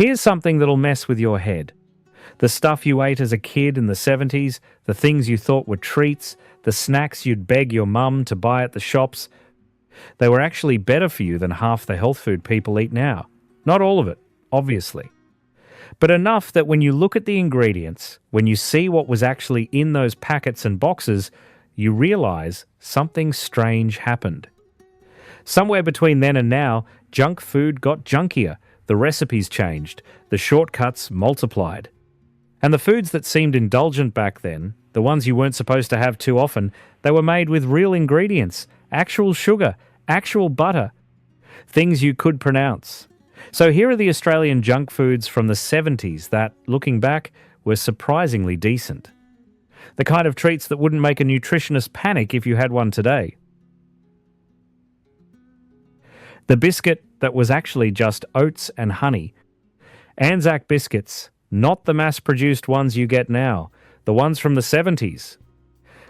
Here's something that'll mess with your head. The stuff you ate as a kid in the 70s, the things you thought were treats, the snacks you'd beg your mum to buy at the shops, they were actually better for you than half the health food people eat now. Not all of it, obviously. But enough that when you look at the ingredients, when you see what was actually in those packets and boxes, you realize something strange happened. Somewhere between then and now, junk food got junkier, the recipes changed, the shortcuts multiplied. And the foods that seemed indulgent back then, the ones you weren't supposed to have too often, they were made with real ingredients, actual sugar, actual butter, things you could pronounce. So here are the Australian junk foods from the 70s that, looking back, were surprisingly decent. The kind of treats that wouldn't make a nutritionist panic if you had one today. The biscuit that was actually just oats and honey. Anzac biscuits, not the mass-produced ones you get now, the ones from the 70s.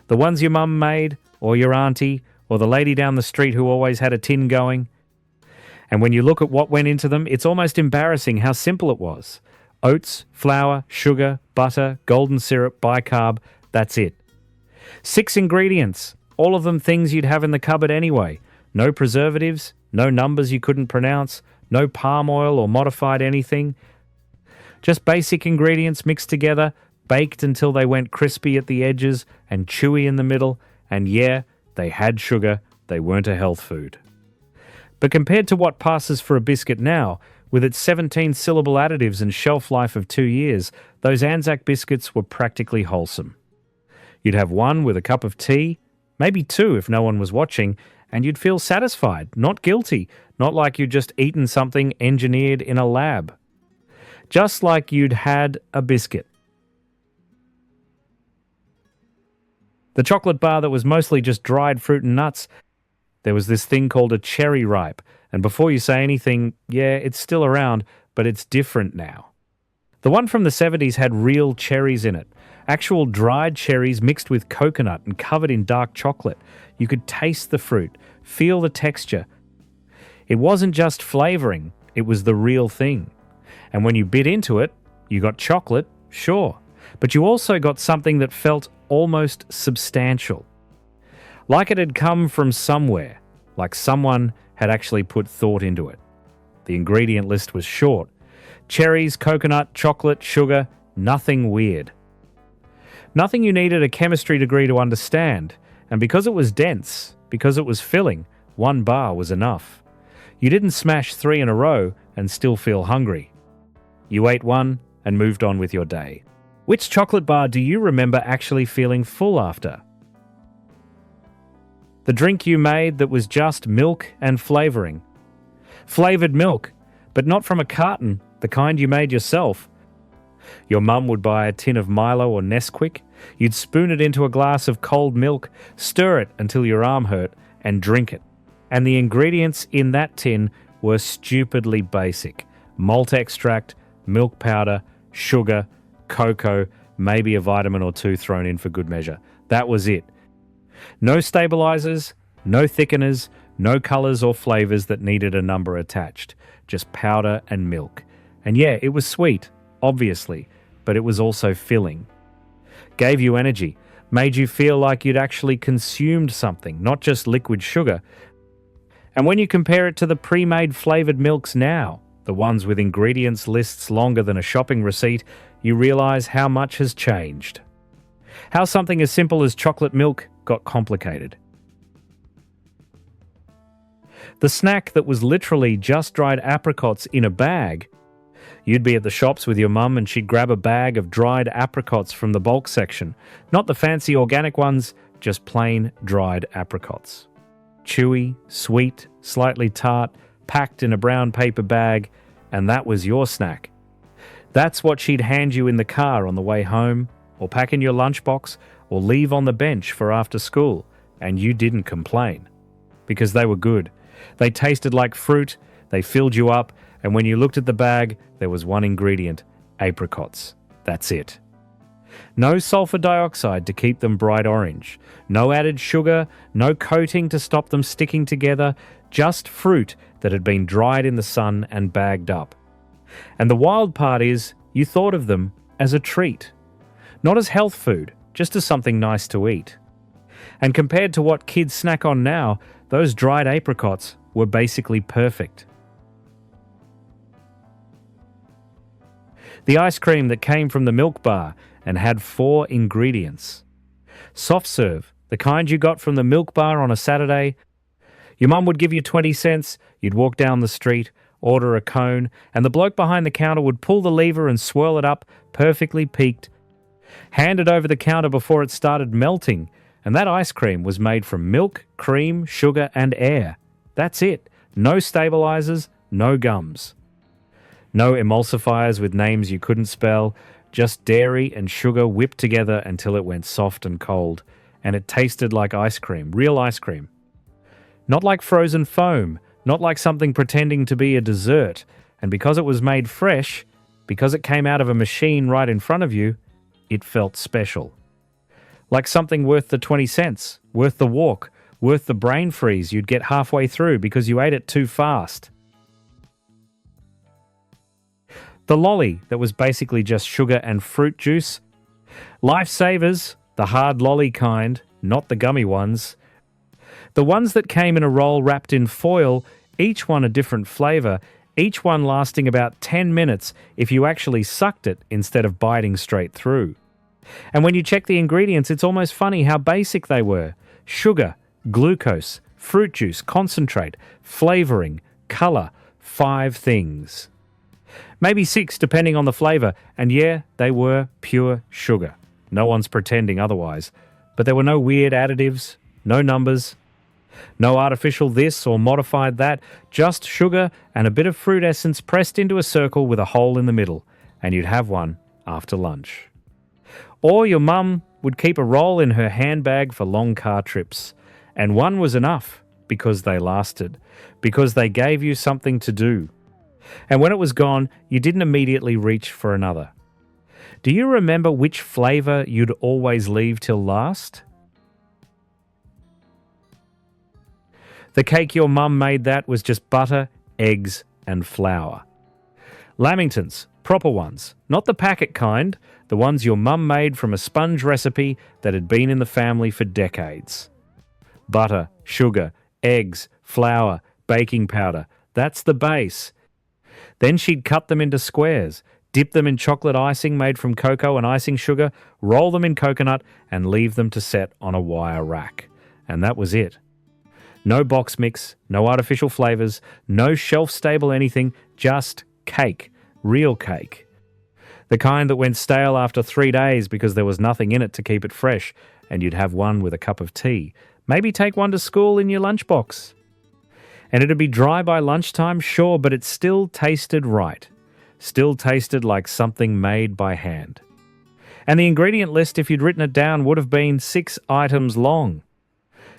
The ones your mum made, or your auntie, or the lady down the street who always had a tin going. And when you look at what went into them, it's almost embarrassing how simple it was. Oats, flour, sugar, butter, golden syrup, bicarb, that's it. 6 ingredients, all of them things you'd have in the cupboard anyway. No preservatives, no numbers you couldn't pronounce, no palm oil or modified anything. Just basic ingredients mixed together, baked until they went crispy at the edges and chewy in the middle, and yeah, they had sugar, they weren't a health food. But compared to what passes for a biscuit now, with its 17-syllable additives and shelf life of 2 years, those Anzac biscuits were practically wholesome. You'd have one with a cup of tea, maybe 2 if no one was watching, and you'd feel satisfied, not guilty, not like you'd just eaten something engineered in a lab. Just like you'd had a biscuit. The chocolate bar that was mostly just dried fruit and nuts, there was this thing called a cherry ripe, and before you say anything, yeah, it's still around, but it's different now. The one from the 70s had real cherries in it, actual dried cherries mixed with coconut and covered in dark chocolate. You could taste the fruit, feel the texture. It wasn't just flavoring, it was the real thing. And when you bit into it, you got chocolate, sure, but you also got something that felt almost substantial. Like it had come from somewhere, like someone had actually put thought into it. The ingredient list was short. Cherries, coconut, chocolate, sugar, nothing weird. Nothing you needed a chemistry degree to understand, and because it was dense, because it was filling, 1 bar was enough. You didn't smash 3 in a row and still feel hungry. You ate one and moved on with your day. Which chocolate bar do you remember actually feeling full after? The drink you made that was just milk and flavoring. Flavored milk, but not from a carton, the kind you made yourself. Your mum would buy a tin of Milo or Nesquik. You'd spoon it into a glass of cold milk, stir it until your arm hurt, and drink it. And the ingredients in that tin were stupidly basic. Malt extract, milk powder, sugar, cocoa, maybe a vitamin or 2 thrown in for good measure. That was it. No stabilizers, no thickeners, no colors or flavors that needed a number attached. Just powder and milk. And yeah, it was sweet, obviously, but it was also filling. Gave you energy, made you feel like you'd actually consumed something, not just liquid sugar. And when you compare it to the pre-made flavored milks now, the ones with ingredients lists longer than a shopping receipt, you realize how much has changed. How something as simple as chocolate milk got complicated. The snack that was literally just dried apricots in a bag. You'd be at the shops with your mum and she'd grab a bag of dried apricots from the bulk section. Not the fancy organic ones, just plain dried apricots. Chewy, sweet, slightly tart, packed in a brown paper bag, and that was your snack. That's what she'd hand you in the car on the way home, or pack in your lunchbox, or leave on the bench for after school, and you didn't complain. Because they were good. They tasted like fruit, they filled you up, and when you looked at the bag, there was one ingredient, apricots. That's it. No sulfur dioxide to keep them bright orange. No added sugar, no coating to stop them sticking together, just fruit that had been dried in the sun and bagged up. And the wild part is, you thought of them as a treat. Not as health food, just as something nice to eat. And compared to what kids snack on now, those dried apricots were basically perfect. The ice cream that came from the milk bar and had 4 ingredients. Soft serve, the kind you got from the milk bar on a Saturday. Your mum would give you 20 cents, you'd walk down the street, order a cone, and the bloke behind the counter would pull the lever and swirl it up, perfectly peaked, hand it over the counter before it started melting, and that ice cream was made from milk, cream, sugar, and air. That's it. No stabilizers, no gums. No emulsifiers with names you couldn't spell, just dairy and sugar whipped together until it went soft and cold, and it tasted like ice cream, real ice cream. Not like frozen foam, not like something pretending to be a dessert, and because it was made fresh, because it came out of a machine right in front of you, it felt special. Like something worth the 20 cents, worth the walk, worth the brain freeze you'd get halfway through because you ate it too fast. The lolly that was basically just sugar and fruit juice. Lifesavers, the hard lolly kind, not the gummy ones. The ones that came in a roll wrapped in foil, each one a different flavour, each one lasting about 10 minutes if you actually sucked it instead of biting straight through. And when you check the ingredients, it's almost funny how basic they were. Sugar, glucose, fruit juice, concentrate, flavouring, colour, 5 things. Maybe 6 depending on the flavour, and yeah, they were pure sugar. No one's pretending otherwise. But there were no weird additives, no numbers, no artificial this or modified that, just sugar and a bit of fruit essence pressed into a circle with a hole in the middle, and you'd have one after lunch. Or your mum would keep a roll in her handbag for long car trips, and one was enough because they lasted, because they gave you something to do. And when it was gone, you didn't immediately reach for another. Do you remember which flavour you'd always leave till last? The cake your mum made that was just butter, eggs, and flour. Lamingtons, proper ones, not the packet kind, the ones your mum made from a sponge recipe that had been in the family for decades. Butter, sugar, eggs, flour, baking powder, that's the base. Then she'd cut them into squares, dip them in chocolate icing made from cocoa and icing sugar, roll them in coconut, and leave them to set on a wire rack. And that was it. No box mix, no artificial flavours, no shelf-stable anything, just cake, real cake. The kind that went stale after 3 days because there was nothing in it to keep it fresh, and you'd have one with a cup of tea. Maybe take one to school in your lunchbox. And it'd be dry by lunchtime, sure, but it still tasted right. Still tasted like something made by hand. And the ingredient list, if you'd written it down, would have been 6 items long.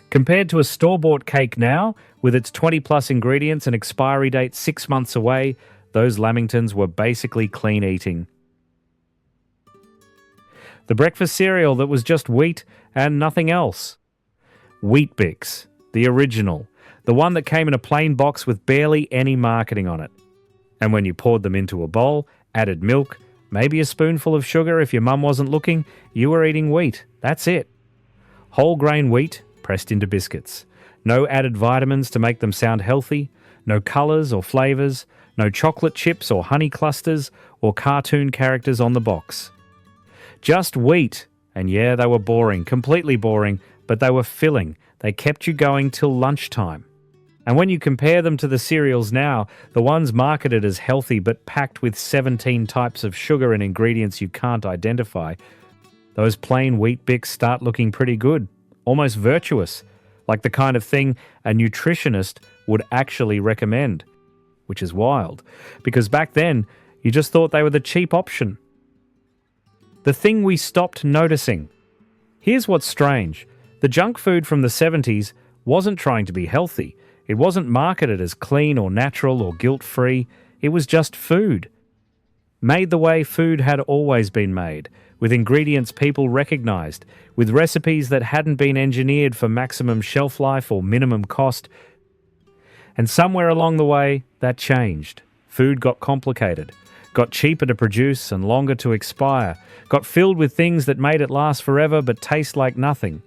Compared to a store-bought cake now, with its 20-plus ingredients and expiry date 6 months away, those lamingtons were basically clean eating. The breakfast cereal that was just wheat and nothing else. Weet-Bix, the original. The one that came in a plain box with barely any marketing on it. And when you poured them into a bowl, added milk, maybe a spoonful of sugar if your mum wasn't looking, you were eating wheat. That's it. Whole grain wheat pressed into biscuits. No added vitamins to make them sound healthy, no colours or flavours, no chocolate chips or honey clusters or cartoon characters on the box. Just wheat. And yeah, they were boring, completely boring, but they were filling. They kept you going till lunchtime. And when you compare them to the cereals now, the ones marketed as healthy but packed with 17 types of sugar and ingredients you can't identify, those plain Weet-Bix start looking pretty good, almost virtuous, like the kind of thing a nutritionist would actually recommend, which is wild, because back then you just thought they were the cheap option. The thing we stopped noticing. Here's what's strange. The junk food from the 70s wasn't trying to be healthy. It wasn't marketed as clean or natural or guilt-free. It was just food. Made the way food had always been made, with ingredients people recognized, with recipes that hadn't been engineered for maximum shelf life or minimum cost. And somewhere along the way, that changed. Food got complicated. got cheaper to produce and longer to expire, got filled with things that made it last forever but taste like nothing.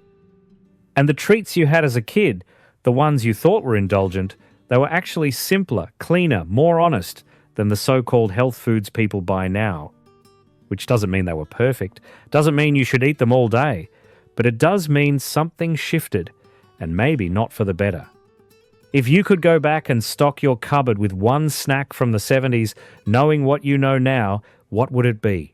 And the treats you had as a kid, the ones you thought were indulgent, they were actually simpler, cleaner, more honest than the so-called health foods people buy now. Which doesn't mean they were perfect, doesn't mean you should eat them all day, but it does mean something shifted, and maybe not for the better. If you could go back and stock your cupboard with one snack from the 70s, knowing what you know now, what would it be?